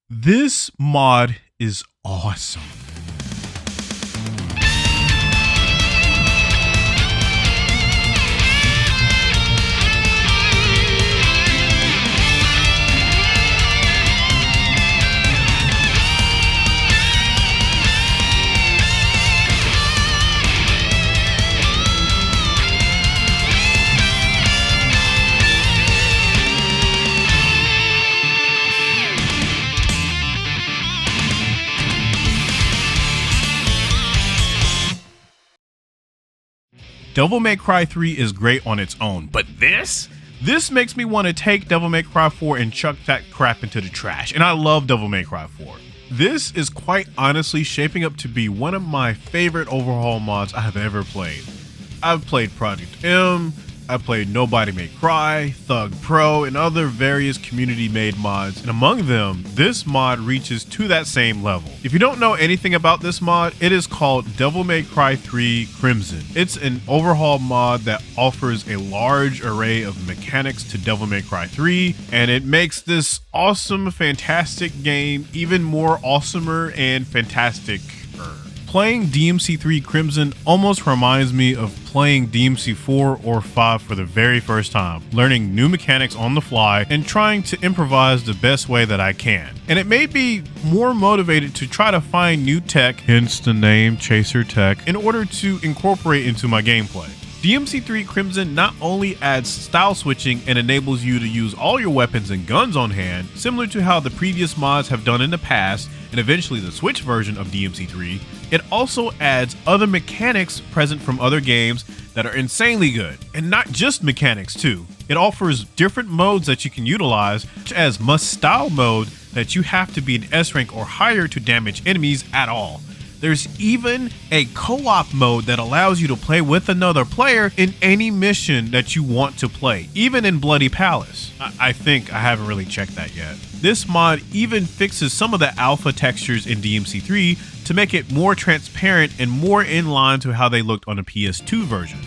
This mod is awesome. Devil May Cry 3 is great on its own, but this makes me want to take Devil May Cry 4 and chuck that crap into the trash, and I love Devil May Cry 4. This is quite honestly shaping up to be one of my favorite overhaul mods I have ever played. I've played Project M, I played Nobody May Cry, Thug Pro, and other various community-made mods, and among them, this mod reaches to that same level. If you don't know anything about this mod, it is called Devil May Cry 3 Crimson. It's an overhaul mod that offers a large array of mechanics to Devil May Cry 3, and it makes this awesome, fantastic game even more awesomer and fantastic. Playing DMC3 Crimson almost reminds me of playing DMC4 or 5 for the very first time, learning new mechanics on the fly and trying to improvise the best way that I can. And it made me more motivated to try to find new tech, hence the name ChaserTech, in order to incorporate into my gameplay. DMC3 Crimson not only adds style switching and enables you to use all your weapons and guns on hand, similar to how the previous mods have done in the past, and eventually the Switch version of DMC3, it also adds other mechanics present from other games that are insanely good. And not just mechanics too. It offers different modes that you can utilize, such as must style mode that you have to be an S rank or higher to damage enemies at all. There's even a co-op mode that allows you to play with another player in any mission that you want to play, even in Bloody Palace. I think I haven't really checked that yet. This mod even fixes some of the alpha textures in DMC3 to make it more transparent and more in line to how they looked on the PS2 version.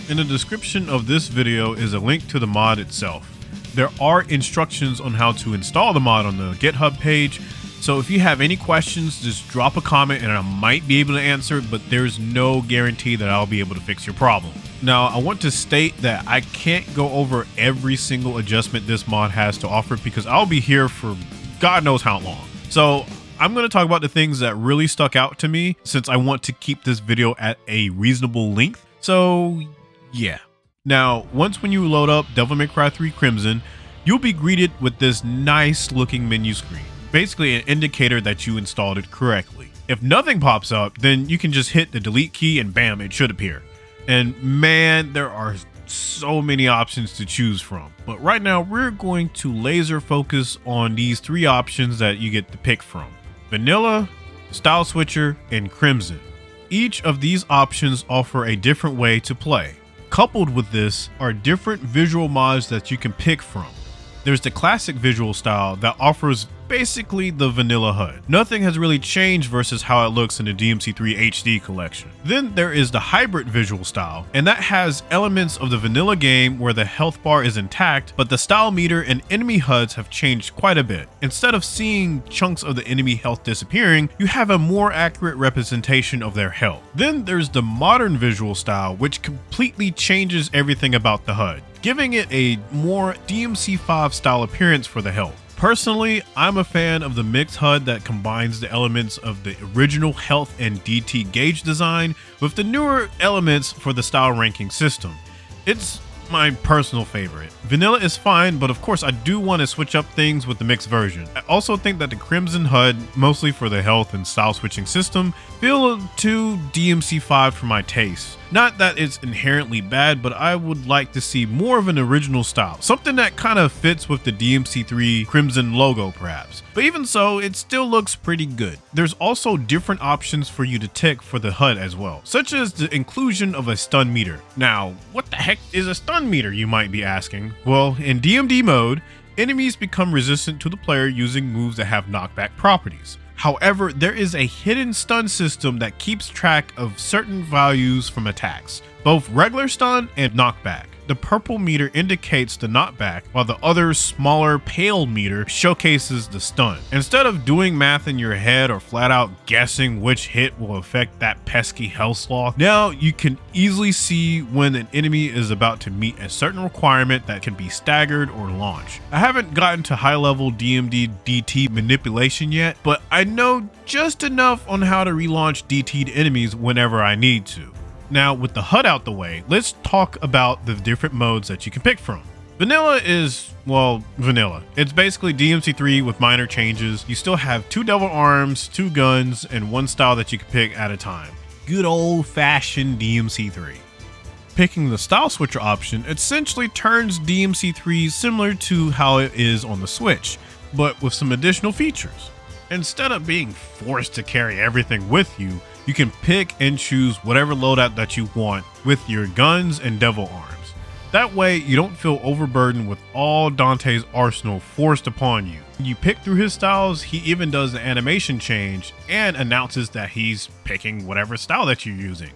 In the description of this video is a link to the mod itself. There are instructions on how to install the mod on the GitHub page, so if you have any questions, just drop a comment and I might be able to answer it, but there's no guarantee that I'll be able to fix your problem. Now, I want to state that I can't go over every single adjustment this mod has to offer because I'll be here for God knows how long. So I'm going to talk about the things that really stuck out to me since I want to keep this video at a reasonable length. So yeah. Now, when you load up Devil May Cry 3 Crimson, you'll be greeted with this nice looking menu screen. Basically an indicator that you installed it correctly. If nothing pops up, then you can just hit the delete key and bam, it should appear. And man, there are so many options to choose from. But right now we're going to laser focus on these three options that you get to pick from: Vanilla, StyleSwitcher, and Crimson. Each of these options offer a different way to play. Coupled with this are different visual mods that you can pick from. There's the classic visual style that offers basically the vanilla HUD. Nothing has really changed versus how it looks in the DMC3 HD collection. Then there is the hybrid visual style, and that has elements of the vanilla game where the health bar is intact, but the style meter and enemy HUDs have changed quite a bit. Instead of seeing chunks of the enemy health disappearing, you have a more accurate representation of their health. Then there's the modern visual style, which completely changes everything about the HUD, giving it a more DMC5 style appearance for the health. Personally, I'm a fan of the mixed HUD that combines the elements of the original health and DT gauge design with the newer elements for the style ranking system. It's my personal favorite. Vanilla is fine, but of course I do want to switch up things with the mixed version. I also think that the Crimson HUD, mostly for the health and style switching system, feel too DMC5 for my taste. Not that it's inherently bad, but I would like to see more of an original style. Something that kind of fits with the DMC3 Crimson logo perhaps. But even so, it still looks pretty good. There's also different options for you to tick for the HUD as well, such as the inclusion of a stun meter. Now, what the heck is a stun meter, you might be asking? Well, in DMD mode, enemies become resistant to the player using moves that have knockback properties. However, there is a hidden stun system that keeps track of certain values from attacks, both regular stun and knockback. The purple meter indicates the knockback, while the other smaller pale meter showcases the stun. Instead of doing math in your head or flat out guessing which hit will affect that pesky health sloth, now you can easily see when an enemy is about to meet a certain requirement that can be staggered or launched. I haven't gotten to high level DMD DT manipulation yet, but I know just enough on how to relaunch DT'd enemies whenever I need to. Now, with the HUD out the way, let's talk about the different modes that you can pick from. Vanilla is, well, vanilla. It's basically DMC3 with minor changes. You still have 2 double arms, 2 guns, and 1 style that you can pick at a time. Good old-fashioned DMC3. Picking the StyleSwitcher option essentially turns DMC3 similar to how it is on the Switch, but with some additional features. Instead of being forced to carry everything with you, you can pick and choose whatever loadout that you want with your guns and devil arms. That way you don't feel overburdened with all Dante's arsenal forced upon you. You pick through his styles, he even does an animation change and announces that he's picking whatever style that you're using.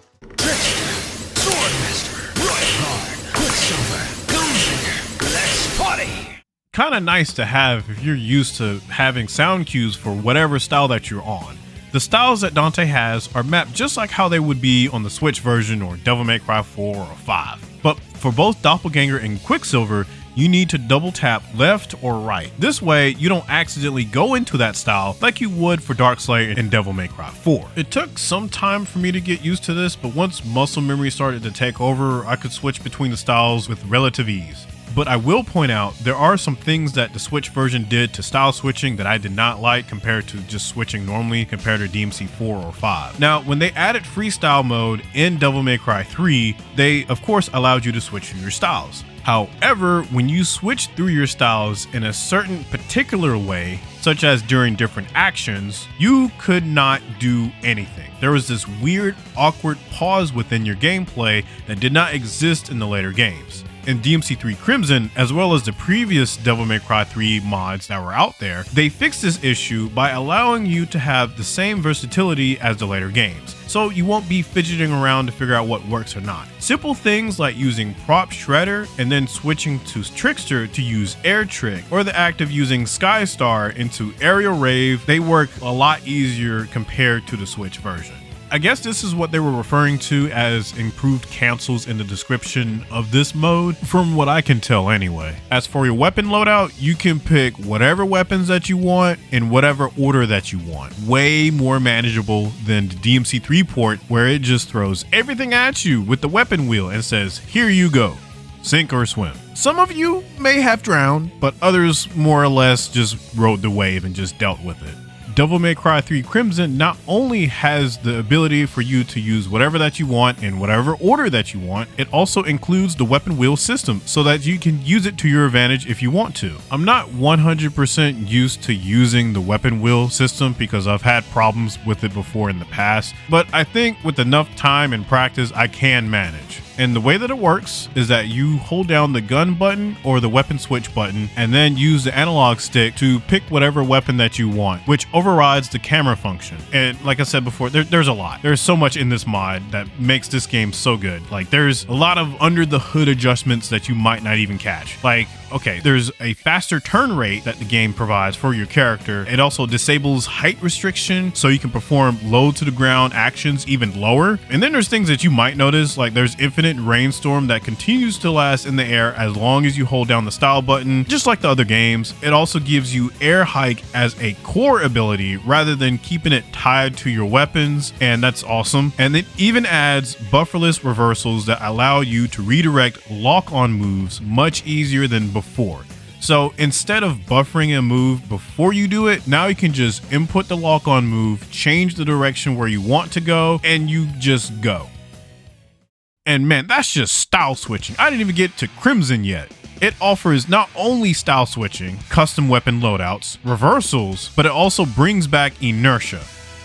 Kinda nice to have if you're used to having sound cues for whatever style that you're on. The styles that Dante has are mapped just like how they would be on the Switch version or Devil May Cry 4 or 5. But for both Doppelganger and Quicksilver, you need to double tap left or right. This way, you don't accidentally go into that style like you would for Darkslayer and Devil May Cry 4. It took some time for me to get used to this, but once muscle memory started to take over, I could switch between the styles with relative ease. But I will point out, there are some things that the Switch version did to style switching that I did not like compared to just switching normally compared to DMC 4 or 5. Now, when they added freestyle mode in Devil May Cry 3, they of course allowed you to switch through your styles. However, when you switch through your styles in a certain particular way, such as during different actions, you could not do anything. There was this weird, awkward pause within your gameplay that did not exist in the later games. In DMC3 Crimson, as well as the previous Devil May Cry 3 mods that were out there, they fixed this issue by allowing you to have the same versatility as the later games, so you won't be fidgeting around to figure out what works or not. Simple things like using Prop Shredder and then switching to Trickster to use Air Trick, or the act of using Skystar into Aerial Rave, they work a lot easier compared to the Switch version. I guess this is what they were referring to as improved cancels in the description of this mode, from what I can tell anyway. As for your weapon loadout, you can pick whatever weapons that you want in whatever order that you want. Way more manageable than the DMC3 port, where it just throws everything at you with the weapon wheel and says, here you go, sink or swim. Some of you may have drowned, but others more or less just rode the wave and just dealt with it. Devil May Cry 3 Crimson not only has the ability for you to use whatever that you want in whatever order that you want, it also includes the weapon wheel system so that you can use it to your advantage if you want to. I'm not 100% used to using the weapon wheel system because I've had problems with it before in the past, but I think with enough time and practice I can manage. And the way that it works is that you hold down the gun button or the weapon switch button and then use the analog stick to pick whatever weapon that you want, which overrides the camera function. And like I said before, there's a lot. There's so much in this mod that makes this game so good. Like, there's a lot of under the hood adjustments that you might not even catch. Like, okay, there's a faster turn rate that the game provides for your character. It also disables height restriction, so you can perform low to the ground actions even lower. And then there's things that you might notice, like there's infinite rainstorm that continues to last in the air as long as you hold down the style button, just like the other games. It also gives you air hike as a core ability rather than keeping it tied to your weapons, and that's awesome. And it even adds bufferless reversals that allow you to redirect lock-on moves much easier than before. So instead of buffering a move before you do it, now you can just input the lock-on move, change the direction where you want to go, and you just go. And man, that's just style switching. I didn't even get to Crimson yet. It offers not only style switching, custom weapon loadouts, reversals, but it also brings back inertia.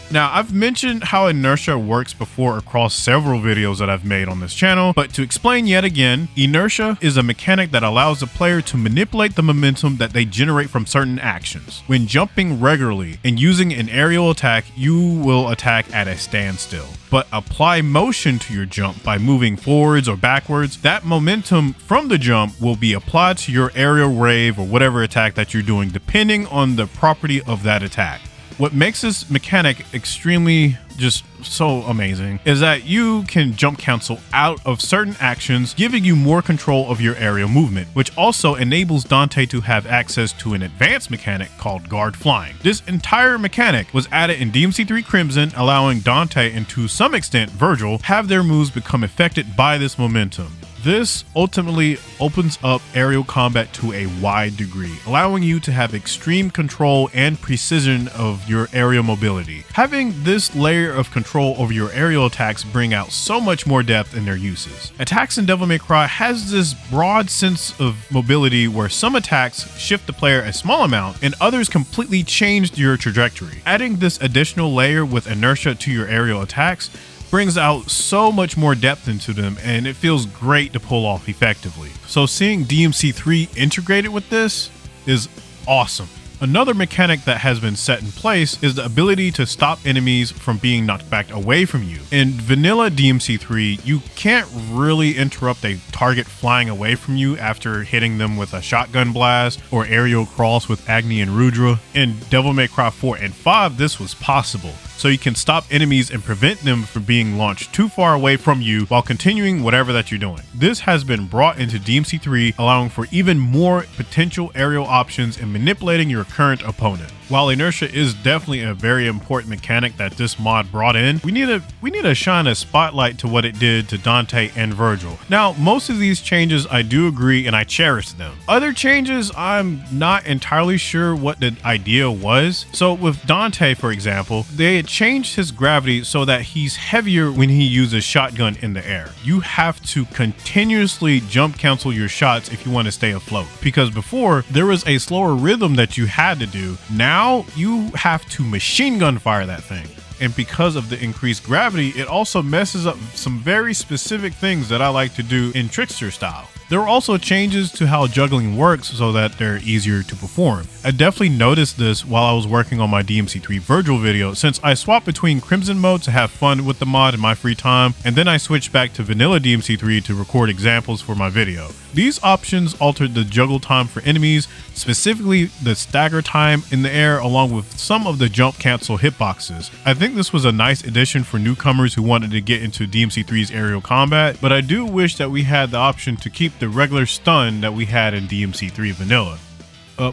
Now, I've mentioned how inertia works before across several videos that I've made on this channel, but to explain yet again, inertia is a mechanic that allows the player to manipulate the momentum that they generate from certain actions. When jumping regularly and using an aerial attack, you will attack at a standstill. But apply motion to your jump by moving forwards or backwards. That momentum from the jump will be applied to your aerial wave or whatever attack that you're doing, depending on the property of that attack. What makes this mechanic extremely just so amazing is that you can jump cancel out of certain actions, giving you more control of your aerial movement, which also enables Dante to have access to an advanced mechanic called guard flying. This entire mechanic was added in DMC3 Crimson, allowing Dante and to some extent Vergil have their moves become affected by this momentum. This ultimately opens up aerial combat to a wide degree, allowing you to have extreme control and precision of your aerial mobility. Having this layer of control over your aerial attacks bring out so much more depth in their uses. Attacks in Devil May Cry has this broad sense of mobility where some attacks shift the player a small amount and others completely changed your trajectory. Adding this additional layer with inertia to your aerial attacks brings out so much more depth into them, and it feels great to pull off effectively. So seeing DMC3 integrated with this is awesome. Another mechanic that has been set in place is the ability to stop enemies from being knocked back away from you. In vanilla DMC3, you can't really interrupt a target flying away from you after hitting them with a shotgun blast or aerial cross with Agni and Rudra. In Devil May Cry 4 and 5, this was possible. So you can stop enemies and prevent them from being launched too far away from you while continuing whatever that you're doing. This has been brought into DMC3, allowing for even more potential aerial options and manipulating your current opponent. While inertia is definitely a very important mechanic that this mod brought in, we need to shine a spotlight to what it did to Dante and Vergil. Now, most of these changes I do agree and I cherish them. Other changes, I'm not entirely sure what the idea was. So with Dante, for example, they had changed his gravity so that he's heavier when he uses shotgun in the air. You have to continuously jump cancel your shots if you want to stay afloat, because before there was a slower rhythm that you had to do. Now you have to machine gun fire that thing. And because of the increased gravity, it also messes up some very specific things that I like to do in Trickster style. There were also changes to how juggling works so that they're easier to perform. I definitely noticed this while I was working on my DMC3 Vergil video, since I swapped between Crimson mode to have fun with the mod in my free time, and then I switched back to vanilla DMC3 to record examples for my video. These options altered the juggle time for enemies, specifically the stagger time in the air, along with some of the jump cancel hitboxes. I think this was a nice addition for newcomers who wanted to get into DMC3's aerial combat, but I do wish that we had the option to keep the regular stun that we had in DMC3 vanilla.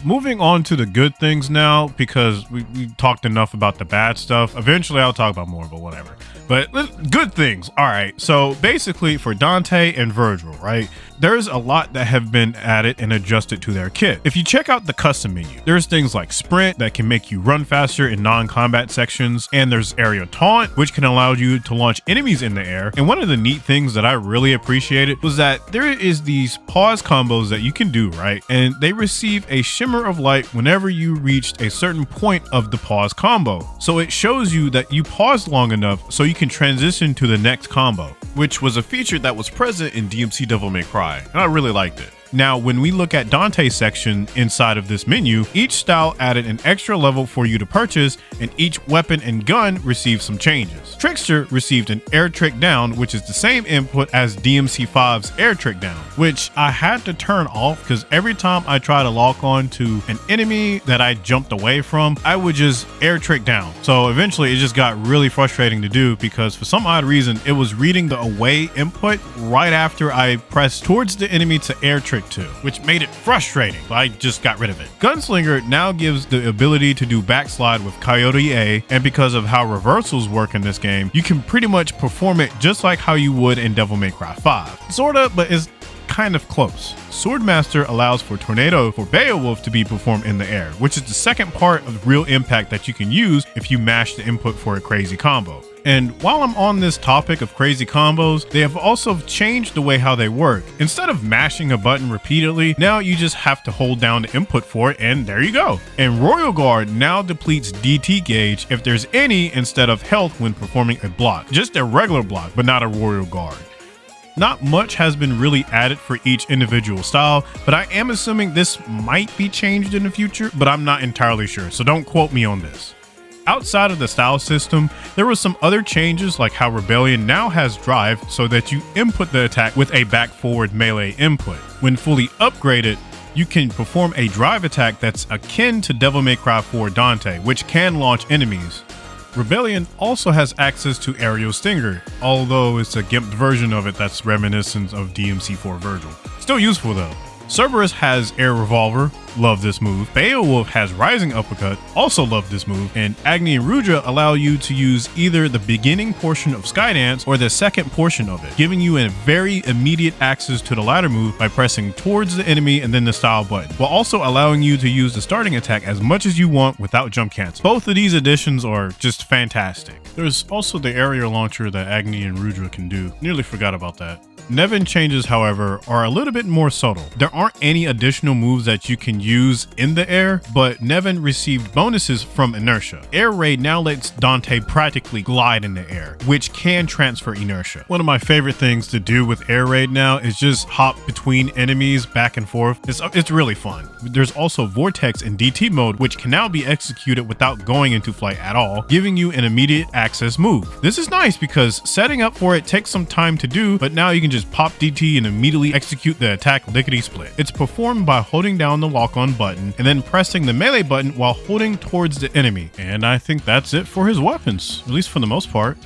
Moving on to the good things now, because we talked enough about the bad stuff. Eventually I'll talk about more, but whatever. But good things. All right. So basically for Dante and Vergil, right? There's a lot that have been added and adjusted to their kit. If you check out the custom menu, there's things like sprint that can make you run faster in non-combat sections. And there's aerial taunt, which can allow you to launch enemies in the air. And one of the neat things that I really appreciated was that there is these pause combos that you can do, right? And they receive a shimmer of light whenever you reached a certain point of the pause combo. So it shows you that you paused long enough so you can transition to the next combo, which was a feature that was present in DMC Devil May Cry, and I really liked it. Now, when we look at Dante's section inside of this menu, each style added an extra level for you to purchase, and each weapon and gun received some changes. Trickster received an air trick down, which is the same input as DMC5's air trick down, which I had to turn off because every time I try to lock on to an enemy that I jumped away from, I would just air trick down. So eventually it just got really frustrating to do because for some odd reason, it was reading the away input right after I pressed towards the enemy to air trick to, which made it frustrating, but I just got rid of it. Gunslinger now gives the ability to do backslide with Coyote A, and because of how reversals work in this game, you can pretty much perform it just like how you would in Devil May Cry 5. Sorta, but it's kind of close. Swordmaster allows for Tornado for Beowulf to be performed in the air, which is the second part of real impact that you can use if you mash the input for a crazy combo. And while I'm on this topic of crazy combos, they have also changed the way how they work. Instead of mashing a button repeatedly, now you just have to hold down the input for it and there you go. And Royal Guard now depletes DT gauge if there's any instead of health when performing a block. Just a regular block, but not a Royal Guard. Not much has been really added for each individual style, but I am assuming this might be changed in the future, but I'm not entirely sure, so don't quote me on this. Outside of the style system, there were some other changes like how Rebellion now has drive so that you input the attack with a back forward melee input. When fully upgraded, you can perform a drive attack that's akin to Devil May Cry 4 Dante, which can launch enemies. Rebellion also has access to Aerial Stinger, although it's a gimped version of it that's reminiscent of DMC4 Vergil. Still useful though. Cerberus has Air Revolver, love this move. Beowulf has Rising Uppercut, also love this move. And Agni and Rudra allow you to use either the beginning portion of Skydance or the second portion of it, giving you a very immediate access to the latter move by pressing towards the enemy and then the style button, while also allowing you to use the starting attack as much as you want without jump cancel. Both of these additions are just fantastic. There's also the area launcher that Agni and Rudra can do. Nearly forgot about that. Nevin changes, however, are a little bit more subtle. There aren't any additional moves that you can use in the air, but Nevin received bonuses from inertia. Air Raid now lets Dante practically glide in the air, which can transfer inertia. One of my favorite things to do with Air Raid now is just hop between enemies back and forth. It's really fun. There's also Vortex in DT mode, which can now be executed without going into flight at all, giving you an immediate access move. This is nice because setting up for it takes some time to do, but now you can just pop DT and immediately execute the attack lickety split. It's performed by holding down the lock on button and then pressing the melee button while holding towards the enemy. And I think that's it for his weapons, at least for the most part.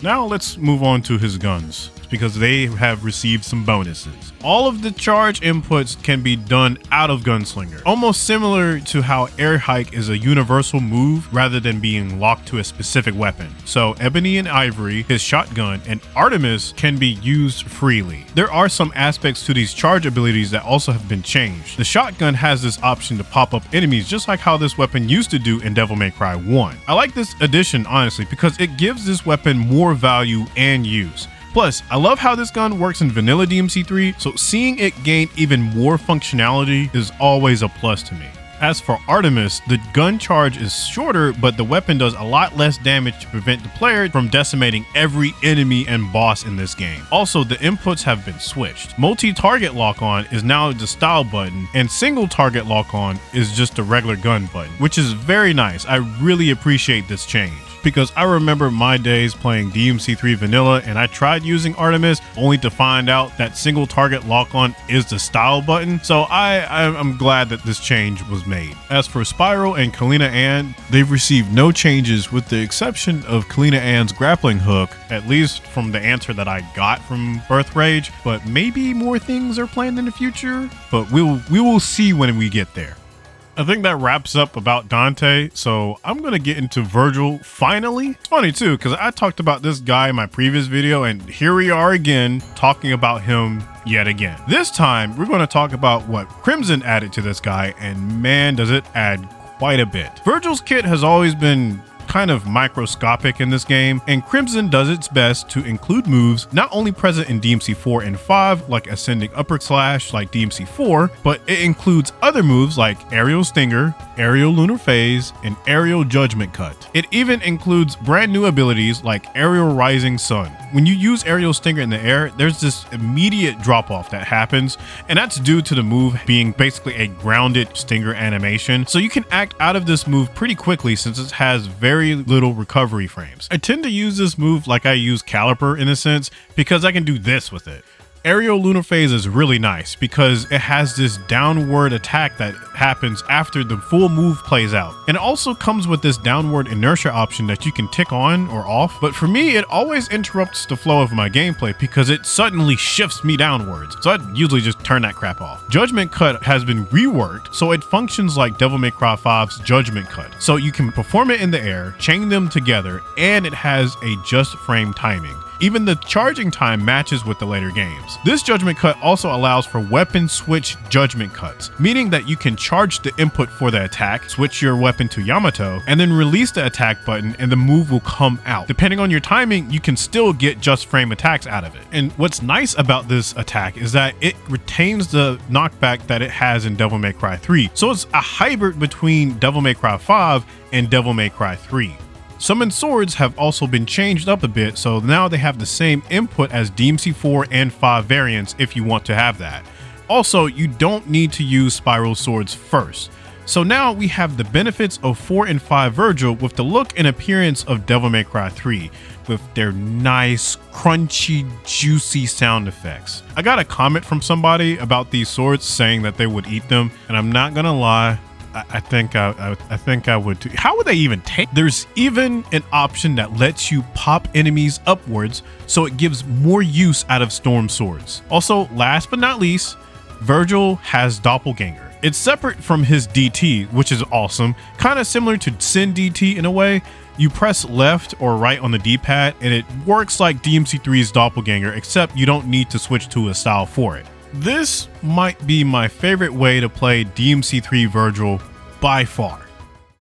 Now let's move on to his guns, because they have received some bonuses. All of the charge inputs can be done out of Gunslinger, almost similar to how Air Hike is a universal move rather than being locked to a specific weapon. So Ebony and Ivory, his shotgun, and Artemis can be used freely. There are some aspects to these charge abilities that also have been changed. The shotgun has this option to pop up enemies just like how this weapon used to do in Devil May Cry 1. I like this addition honestly because it gives this weapon more value and use. Plus, I love how this gun works in vanilla DMC3, so seeing it gain even more functionality is always a plus to me. As for Artemis, the gun charge is shorter, but the weapon does a lot less damage to prevent the player from decimating every enemy and boss in this game. Also, the inputs have been switched. Multi-target lock-on is now the style button, and single target lock-on is just a regular gun button, which is very nice. I really appreciate this change, because I remember my days playing DMC3 Vanilla and I tried using Artemis only to find out that single target lock-on is the style button. So I'm glad that this change was made. As for Spiral and Kalina Ann, they've received no changes with the exception of Kalina Ann's grappling hook, at least from the answer that I got from Birth Rage, but maybe more things are planned in the future, but we will see when we get there. I think that wraps up about Dante, so I'm gonna get into Vergil finally. It's funny too, because I talked about this guy in my previous video, and here we are again talking about him yet again. This time, we're gonna talk about what Crimson added to this guy, and man, does it add quite a bit. Vergil's kit has always been kind of microscopic in this game, and Crimson does its best to include moves not only present in DMC4 and 5 like Ascending Upper Slash like DMC4, but it includes other moves like Aerial Stinger, Aerial Lunar Phase, and Aerial Judgment Cut. It even includes brand new abilities like Aerial Rising Sun. When you use Aerial Stinger in the air, there's this immediate drop off that happens, and that's due to the move being basically a grounded Stinger animation, so you can act out of this move pretty quickly since it has very little recovery frames. I tend to use this move like I use Calibur in a sense because I can do this with it. Aerial Lunar Phase is really nice because it has this downward attack that happens after the full move plays out. And it also comes with this downward inertia option that you can tick on or off. But for me, it always interrupts the flow of my gameplay because it suddenly shifts me downwards. So I usually just turn that crap off. Judgment Cut has been reworked, so it functions like Devil May Cry 5's Judgment Cut. So you can perform it in the air, chain them together, and it has a just frame timing. Even the charging time matches with the later games. This judgment cut also allows for weapon switch judgment cuts, meaning that you can charge the input for the attack, switch your weapon to Yamato, and then release the attack button and the move will come out. Depending on your timing, you can still get just frame attacks out of it. And what's nice about this attack is that it retains the knockback that it has in Devil May Cry 3. So it's a hybrid between Devil May Cry 5 and Devil May Cry 3. Summon swords have also been changed up a bit, so now they have the same input as DMC4 and 5 variants if you want to have that. Also, you don't need to use spiral swords first. So now we have the benefits of 4 and 5 Vergil with the look and appearance of Devil May Cry 3, with their nice, crunchy, juicy sound effects. I got a comment from somebody about these swords saying that they would eat them, and I'm not gonna lie, I think I would too. How would they even take? There's even an option that lets you pop enemies upwards, so it gives more use out of storm swords. Also, last but not least, Vergil has Doppelganger. It's separate from his DT, which is awesome, kind of similar to Sin DT in a way. You press left or right on the D-pad and it works like DMC3's Doppelganger, except you don't need to switch to a style for it. This might be my favorite way to play DMC3 Vergil by far.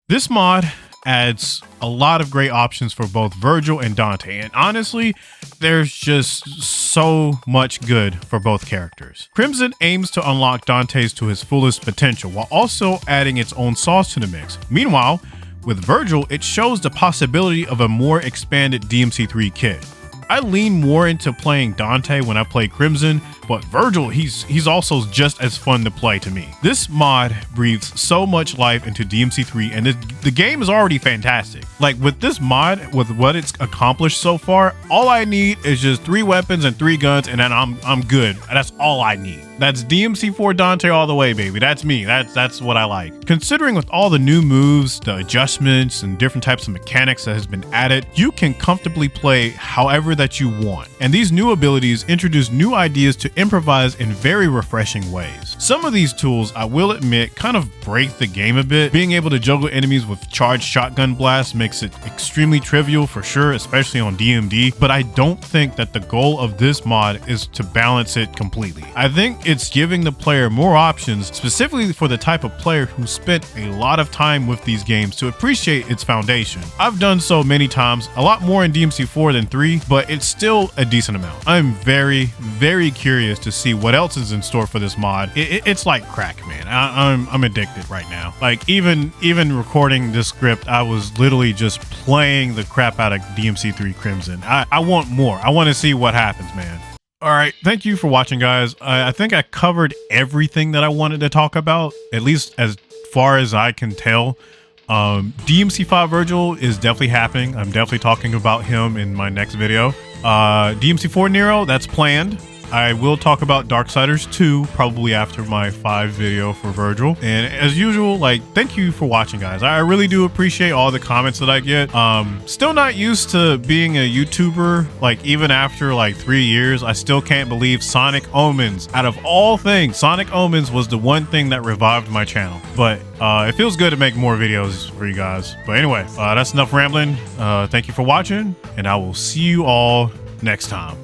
This mod adds a lot of great options for both Vergil and Dante, and honestly, there's just so much good for both characters. Crimson aims to unlock Dante's to his fullest potential while also adding its own sauce to the mix. Meanwhile, with Vergil, it shows the possibility of a more expanded DMC3 kit. I lean more into playing Dante when I play Crimson, but Vergil, he's also just as fun to play to me. This mod breathes so much life into DMC3, and the game is already fantastic. Like with this mod, with what it's accomplished so far, all I need is just 3 weapons and 3 guns, and then I'm good. That's all I need. That's DMC4 Dante all the way, baby. That's me. That's what I like. Considering with all the new moves, the adjustments, and different types of mechanics that has been added, you can comfortably play however that you want. And these new abilities introduce new ideas to improvise in very refreshing ways. Some of these tools, I will admit, kind of break the game a bit. Being able to juggle enemies with charged shotgun blasts makes it extremely trivial for sure, especially on DMD, but I don't think that the goal of this mod is to balance it completely. I think it's giving the player more options, specifically for the type of player who spent a lot of time with these games to appreciate its foundation. I've done so many times, a lot more in DMC4 than 3, but it's still a decent amount. I'm very, very curious to see what else is in store for this mod. It's like crack, man. I'm addicted right now. Like even recording this script, I was literally just playing the crap out of DMC3 Crimson. I want more. I want to see what happens, man. All right, thank you for watching, guys. I think I covered everything that I wanted to talk about, at least as far as I can tell. DMC5 Vergil is definitely happening. I'm definitely talking about him in my next video. DMC4 Nero, that's planned. I will talk about Darksiders 2 probably after my 5 video for Vergil. And as usual, like, thank you for watching, guys. I really do appreciate all the comments that I get. Still not used to being a YouTuber. Like, even after like 3 years, I still can't believe Sonic Omens. Out of all things, Sonic Omens was the one thing that revived my channel. But it feels good to make more videos for you guys. But anyway, that's enough rambling. Thank you for watching, and I will see you all next time.